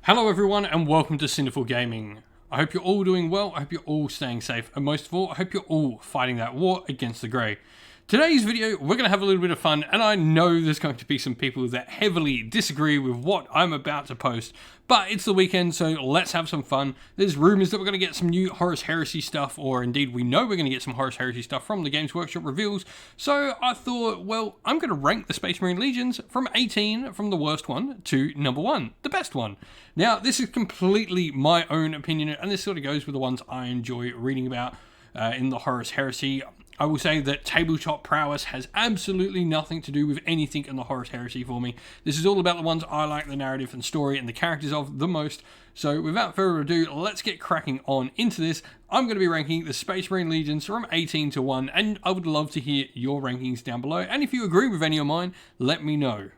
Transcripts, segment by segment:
Hello everyone and welcome to Sinful Gaming. I hope you're all doing well, I hope you're all staying safe, and most of all, I hope you're all fighting that war against the grey. Today's video, we're going to have a little bit of fun, and I know there's going to be some people that heavily disagree with what I'm about to post, but it's the weekend, so let's have some fun. There's rumours that we're going to get some new Horus Heresy stuff, or indeed we know we're going to get some Horus Heresy stuff from the Games Workshop reveals, so I thought, well, I'm going to rank the Space Marine Legions from 18, from the worst one, to number 1, the best one. Now, this is completely my own opinion, and this sort of goes with the ones I enjoy reading about in the Horus Heresy. I will say that tabletop prowess has absolutely nothing to do with anything in the Horus Heresy for me. This is all about the ones I like the narrative and story and the characters of the most. So without further ado, let's get cracking on into this. I'm going to be ranking the Space Marine Legions from 18 to 1, and I would love to hear your rankings down below. And if you agree with any of mine, let me know.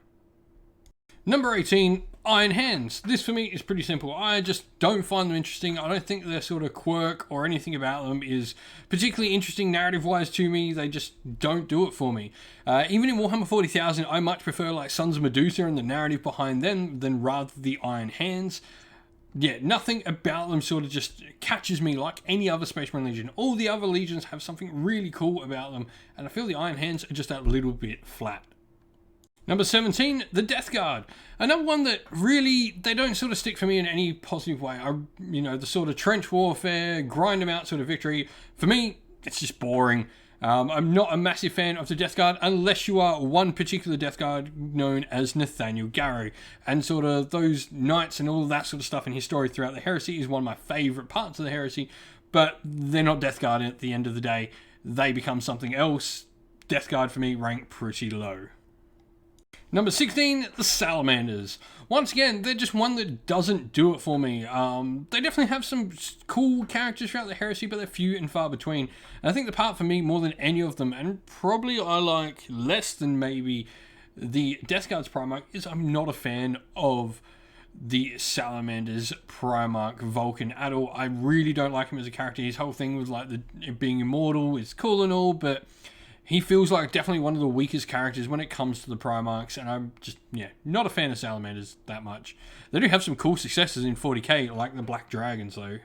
Number 18, Iron Hands. This for me is pretty simple. I just don't find them interesting. I don't think their sort of quirk or anything about them is particularly interesting narrative-wise to me. They just don't do it for me. Even in Warhammer 40,000, I much prefer like Sons of Medusa and the narrative behind them than rather the Iron Hands. Yeah, nothing about them sort of just catches me like any other Space Marine Legion. All the other Legions have something really cool about them, and I feel the Iron Hands are just a little bit flat. Number 17, the Death Guard. Another one that really, they don't sort of stick for me in any positive way. The sort of trench warfare, grind them out sort of victory. For me, it's just boring. I'm not a massive fan of the Death Guard unless you are one particular Death Guard known as Nathaniel Garrow. And sort of those knights and all that sort of stuff in his story throughout the Heresy is one of my favourite parts of the Heresy. But they're not Death Guard at the end of the day. They become something else. Death Guard for me rank pretty low. Number 16, the Salamanders. Once again, they're just one that doesn't do it for me. They definitely have some cool characters throughout the Heresy, but they're few and far between. And I think the part for me, more than any of them, and probably I like less than maybe the Death Guard's Primarch, is I'm not a fan of the Salamanders Primarch Vulcan at all. I really don't like him as a character. His whole thing with like being immortal is cool and all, but he feels like definitely one of the weakest characters when it comes to the Primarchs, and I'm just, not a fan of Salamanders that much. They do have some cool successes in 40k, like the Black Dragons, though.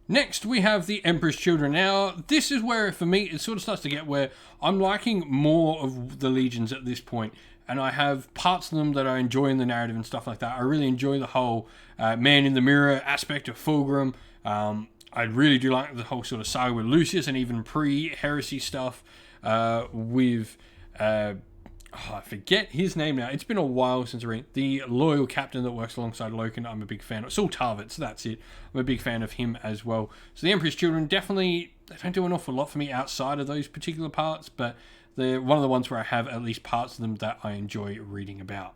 Next, we have the Emperor's Children. Now, this is where, for me, it sort of starts to get where I'm liking more of the Legions at this point, and I have parts of them that I enjoy in the narrative and stuff like that. I really enjoy the whole man in the mirror aspect of Fulgrim. I really do like the whole sort of saga with Lucius and even pre-Heresy stuff with, I forget his name now. It's been a while since I read. The loyal captain that works alongside Loken, I'm a big fan of. Saul Tarvitz, that's it. I'm a big fan of him as well. So the Emperor's Children, definitely, they don't do an awful lot for me outside of those particular parts, but they're one of the ones where I have at least parts of them that I enjoy reading about.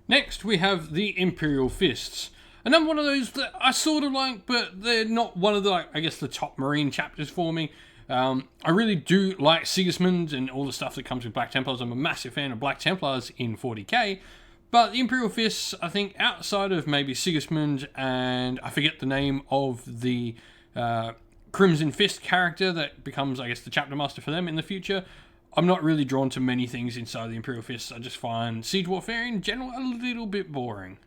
Next, we have the Imperial Fists. Another one of those that I sort of like, but they're not one of the, the top Marine chapters for me. I really do like Sigismund and all the stuff that comes with Black Templars. I'm a massive fan of Black Templars in 40k. But the Imperial Fists, I think, outside of maybe Sigismund and I forget the name of the Crimson Fist character that becomes, the chapter master for them in the future, I'm not really drawn to many things inside the Imperial Fists. I just find Siege Warfare in general a little bit boring.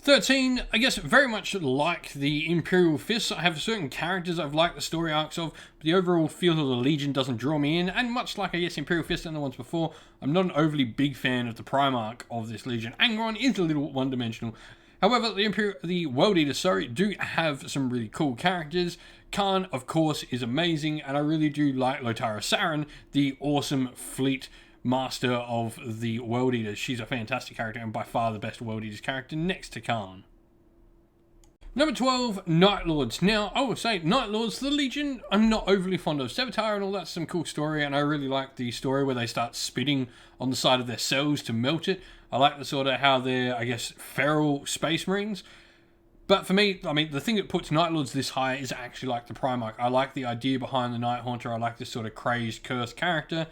13, I guess very much like the Imperial Fists. I have certain characters I've liked the story arcs of, but the overall feel of the Legion doesn't draw me in, and much like I guess Imperial Fists and the ones before, I'm not an overly big fan of the Primarch of this Legion. Angron is a little one-dimensional. However, the World Eaters, do have some really cool characters. Khan, of course, is amazing, and I really do like Lotara Saren, the awesome fleet master of the World Eaters. She's a fantastic character and by far the best World Eaters character next to Khan. Number 12, Night Lords. Now, I will say, Night Lords, the Legion, I'm not overly fond of. Sevatar and all that's some cool story, and I really like the story where they start spitting on the side of their cells to melt it. I like the sort of how they're, feral Space Marines. But for me, the thing that puts Night Lords this high is actually like the Primarch. I like the idea behind the Night Haunter. I like this sort of crazed, cursed character.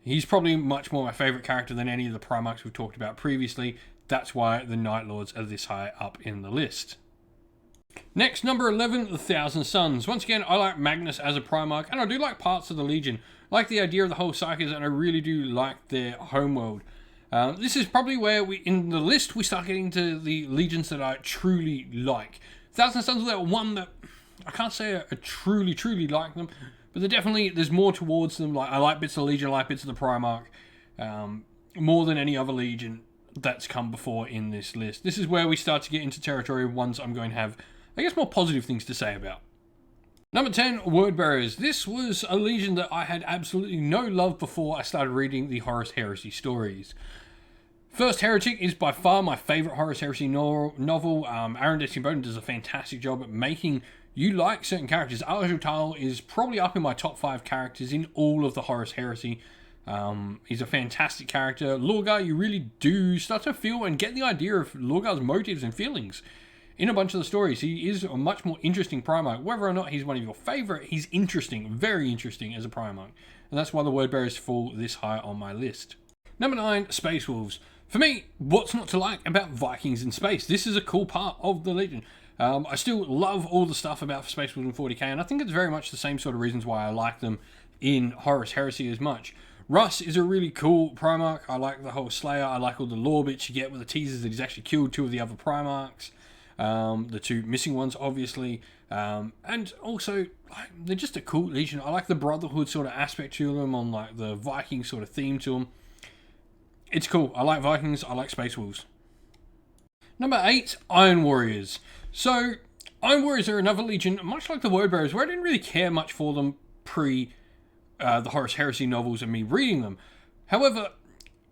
He's probably much more my favourite character than any of the Primarchs we've talked about previously. That's why the Night Lords are this high up in the list. Next, number 11, the Thousand Suns. Once again, I like Magnus as a Primarch, and I do like parts of the Legion. I like the idea of the whole Psykers, and I really do like their homeworld. This is probably where in the list, we start getting to the legions that I truly like. Thousand Sons are one that I can't say I truly like them, but there's more towards them. Like, I like bits of the Legion, I like bits of the Primarch, more than any other Legion that's come before in this list. This is where we start to get into territory of ones I'm going to have, I guess, more positive things to say about. Number 10, Word Bearers. This was a Legion that I had absolutely no love before I started reading the Horus Heresy stories. First Heretic is by far my favourite Horus Heresy novel. Aaron Destian does a fantastic job at making you like certain characters. Al-Jutal is probably up in my top 5 characters in all of the Horus Heresy. He's a fantastic character. Lorgar, you really do start to feel and get the idea of Lorgar's motives and feelings in a bunch of the stories. He is a much more interesting Primarch. Whether or not he's one of your favourite, he's interesting, very interesting as a Primarch. And that's why the Word Bearers fall this high on my list. Number 9, Space Wolves. For me, what's not to like about Vikings in space? This is a cool part of the Legion. I still love all the stuff about Space Wolves in 40k, and I think it's very much the same sort of reasons why I like them in Horus Heresy as much. Russ is a really cool Primarch. I like the whole Slayer. I like all the lore bits you get with the teasers that he's actually killed 2 of the other Primarchs. The 2 missing ones, obviously. And also, they're just a cool Legion. I like the Brotherhood sort of aspect to them, on like the Viking sort of theme to them. It's cool. I like Vikings. I like Space Wolves. Number 8, Iron Warriors. So, Iron Warriors are another Legion, much like the Word Bearers, where I didn't really care much for them pre the Horus Heresy novels and me reading them. However,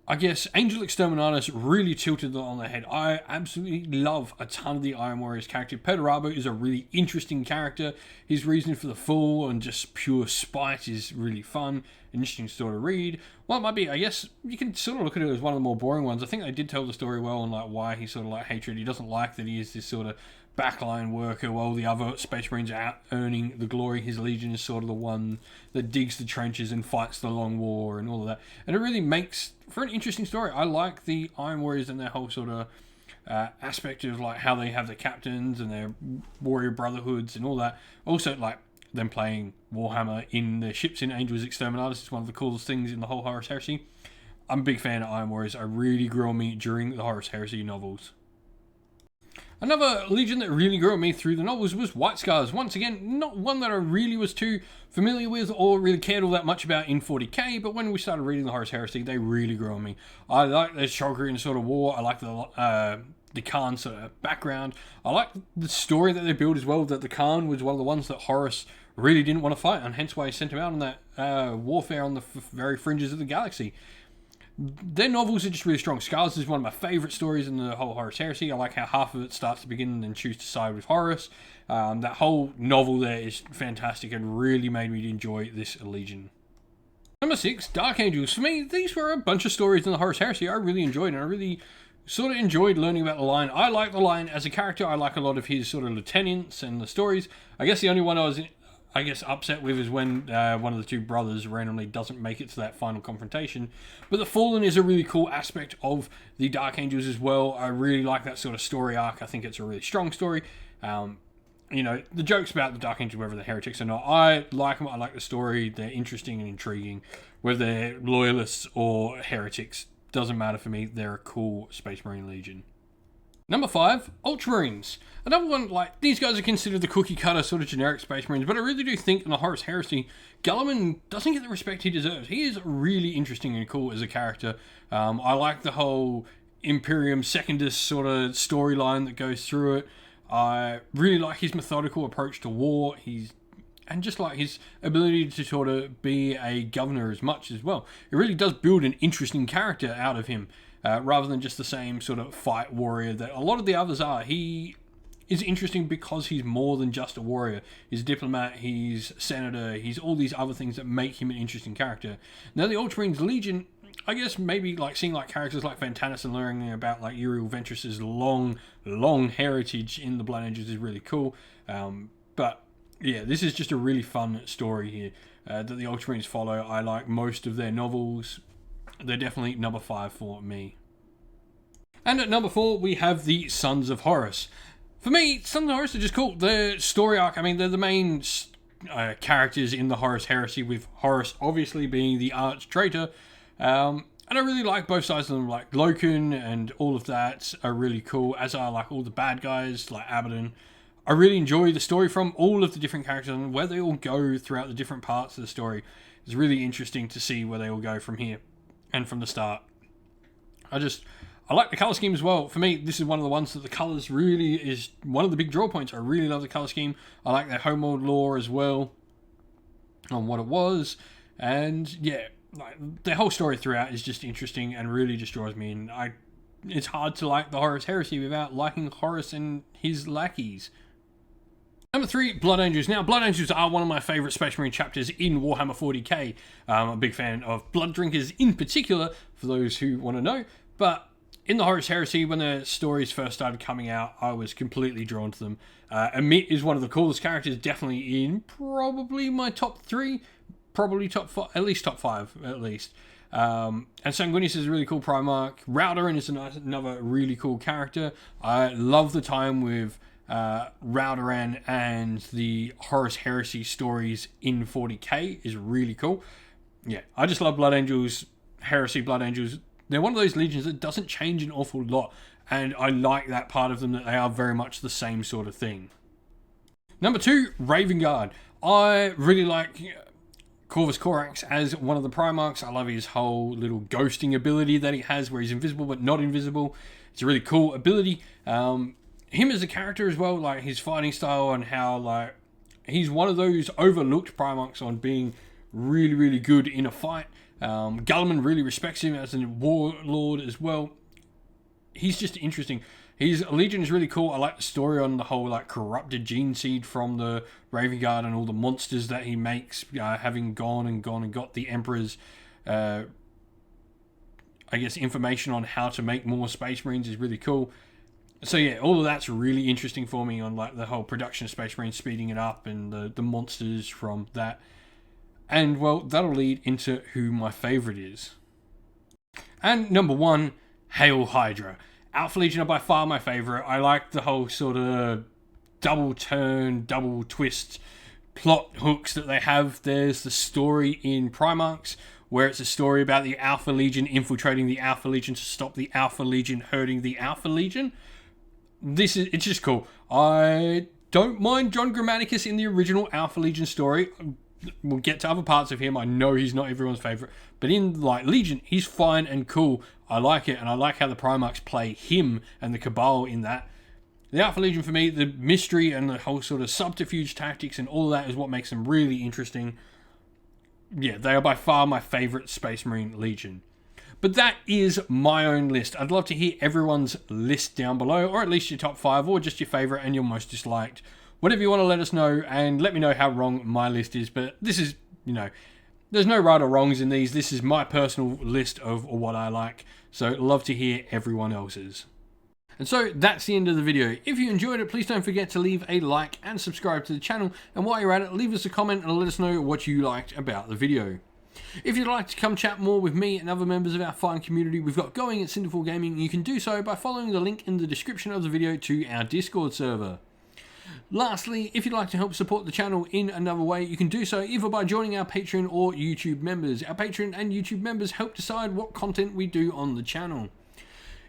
I guess Angel Exterminatus really tilted it on their head. I absolutely love a ton of the Iron Warriors character. Perturabo is a really interesting character. His reason for the fall and just pure spite is really fun, interesting story to read. Well, it might be, I guess, you can sort of look at it as one of the more boring ones. I think they did tell the story well on like why he's sort of like hatred. He doesn't like that he is this sort of backline worker while the other Space Marines are out earning the glory. His Legion is sort of the one that digs the trenches and fights the long war and all of that. And it really makes for an interesting story. I like the Iron Warriors and their whole sort of aspect of like how they have their captains and their warrior brotherhoods and all that. Also, like them playing Warhammer in their ships in Angels Exterminatus is one of the coolest things in the whole Horus Heresy. I'm a big fan of Iron Warriors. I really grew on me during the Horus Heresy novels. Another Legion that really grew on me through the novels was White Scars. Once again, not one that I really was too familiar with or really cared all that much about in 40k, but when we started reading the Horus Heresy, they really grew on me. I like the Shogrian sort of war. I like the Khan sort of background. I like the story that they built as well, that the Khan was one of the ones that Horus really didn't want to fight, and hence why he sent him out on that warfare on the very fringes of the galaxy. Their novels are just really strong. Scars is one of my favourite stories in the whole Horus Heresy. I like how half of it starts to begin and then choose to side with Horus. That whole novel there is fantastic and really made me enjoy this Legion. Number 6, Dark Angels. For me, these were a bunch of stories in the Horus Heresy I really enjoyed, and I really sort of enjoyed learning about the Lion. I like the Lion as a character. I like a lot of his sort of lieutenants and the stories. I guess the only one I was upset with is when one of the 2 brothers randomly doesn't make it to that final confrontation. But the Fallen is a really cool aspect of the Dark Angels as well. I really like that sort of story arc. I think it's a really strong story. You know, the jokes about the Dark Angels, whether they're heretics or not, I like them. I like the story. They're interesting and intriguing. Whether they're loyalists or heretics, doesn't matter for me. They're a cool Space Marine Legion. Number 5, Ultramarines. Another one, like, these guys are considered the cookie cutter sort of generic Space Marines, but I really do think in the Horus Heresy, Guilliman doesn't get the respect he deserves. He is really interesting and cool as a character. I like the whole Imperium Secundus sort of storyline that goes through it. I really like his methodical approach to war. And just like his ability to sort of be a governor as much as well. It really does build an interesting character out of him. Rather than just the same sort of fight warrior that a lot of the others are. He is interesting because he's more than just a warrior. He's a diplomat, he's senator, he's all these other things that make him an interesting character. Now the Ultramarines Legion, I guess maybe like seeing like characters like Fantanus and learning about like Uriel Ventress's long heritage in the Blood Angels is really cool. But yeah, this is just a really fun story here that the Ultramarines follow. I like most of their novels. They're definitely number 5 for me. And at number 4, we have the Sons of Horus. For me, Sons of Horus are just cool. Their story arc, I mean, they're the main characters in the Horus Heresy, with Horus obviously being the arch traitor. And I really like both sides of them, like Loken and all of that are really cool, as are like all the bad guys, like Abaddon. I really enjoy the story from all of the different characters and where they all go throughout the different parts of the story. It's really interesting to see where they all go from here and from the start. I like the color scheme as well. For me, this is one of the ones that the colors really is one of the big draw points. I really love the color scheme. I like their homeworld lore as well on what it was. And yeah, like the whole story throughout is just interesting and really just draws me in. It's hard to like the Horus Heresy without liking Horus and his lackeys. Number 3, Blood Angels. Now, Blood Angels are one of my favourite Space Marine chapters in Warhammer 40k. I'm a big fan of Blood Drinkers in particular, for those who want to know. But in the Horus Heresy, when the stories first started coming out, I was completely drawn to them. Amit is one of the coolest characters, definitely in probably my top 3, probably top 5, at least top 5, at least. And Sanguinius is a really cool Primarch. Raudoran is another really cool character. I love the time with Raudoran and the Horus Heresy stories in 40k is really cool. Yeah, I just love Blood Angels, Heresy Blood Angels. They're one of those legions that doesn't change an awful lot, and I like that part of them, that they are very much the same sort of thing. Number 2, Raven Guard. I really like Corvus Corax as one of the Primarchs. I love his whole little ghosting ability that he has, where he's invisible but not invisible. It's a really cool ability. Him as a character as well, like his fighting style and how like he's one of those overlooked Primarchs on being really, really good in a fight. Gulliman really respects him as a warlord as well. He's just interesting. His Legion is really cool. I like the story on the whole like corrupted gene seed from the Raven Guard and all the monsters that he makes, having gone and got the Emperor's I guess information on how to make more Space Marines is really cool. So yeah, all of that's really interesting for me on like the whole production of Space Marines, speeding it up, and the monsters from that. And well, that'll lead into who my favourite is. And number 1, Hail Hydra. Alpha Legion are by far my favourite. I like the whole sort of double turn, double twist plot hooks that they have. There's the story in Primarchs, where it's a story about the Alpha Legion infiltrating the Alpha Legion to stop the Alpha Legion hurting the Alpha Legion. It's just cool. I don't mind John Grammaticus in the original Alpha Legion story. We'll get to other parts of him. I know he's not everyone's favourite, but in like Legion, he's fine and cool. I like it, and I like how the Primarchs play him and the Cabal in that. The Alpha Legion, for me, the mystery and the whole sort of subterfuge tactics and all that is what makes them really interesting. Yeah, they are by far my favourite Space Marine Legion. But that is my own list. I'd love to hear everyone's list down below, or at least your top 5, or just your favourite and your most disliked. Whatever you want to let us know, and let me know how wrong my list is. But this is, there's no right or wrongs in these. This is my personal list of what I like. So love to hear everyone else's. And so that's the end of the video. If you enjoyed it, please don't forget to leave a like and subscribe to the channel. And while you're at it, leave us a comment and let us know what you liked about the video. If you'd like to come chat more with me and other members of our fine community we've got going at Cinderful Gaming, you can do so by following the link in the description of the video to our Discord server. Lastly, if you'd like to help support the channel in another way, you can do so either by joining our Patreon or YouTube members. Our Patreon and YouTube members help decide what content we do on the channel.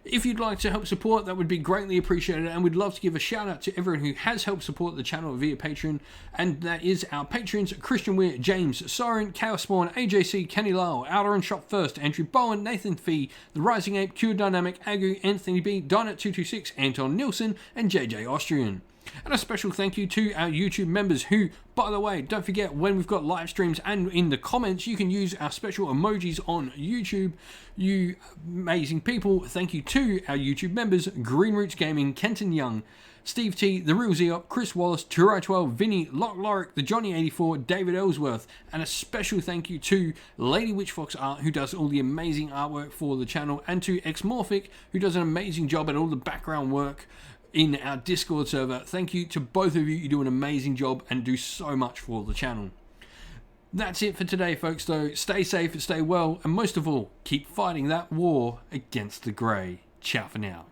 If you'd like to help support, that would be greatly appreciated, and we'd love to give a shout out to everyone who has helped support the channel via Patreon, and that is our patrons: Christian Weir, James, Soren, Chaos Spawn, AJC, Kenny Lyle, Outer and Shop First, Andrew Bowen, Nathan Fee, The Rising Ape, Q Dynamic, Agu, Anthony B, Dynet226, Anton Nilsson, and JJ Austrian. And a special thank you to our YouTube members who, by the way, don't forget, when we've got live streams and in the comments, you can use our special emojis on YouTube. You amazing people. Thank you to our YouTube members: Green Roots Gaming, Kenton Young, Steve T, The Real Zeop, Chris Wallace, Turai12, Vinny, Lock Lorick, The Johnny84, David Ellsworth, and a special thank you to Lady Witchfox Art, who does all the amazing artwork for the channel, and to Xmorphic, who does an amazing job at all the background work in our Discord server. Thank you to both of you. You do an amazing job and do so much for the channel. That's it for today, folks, though. Stay safe, stay well, and most of all, keep fighting that war against the Grey. Ciao for now.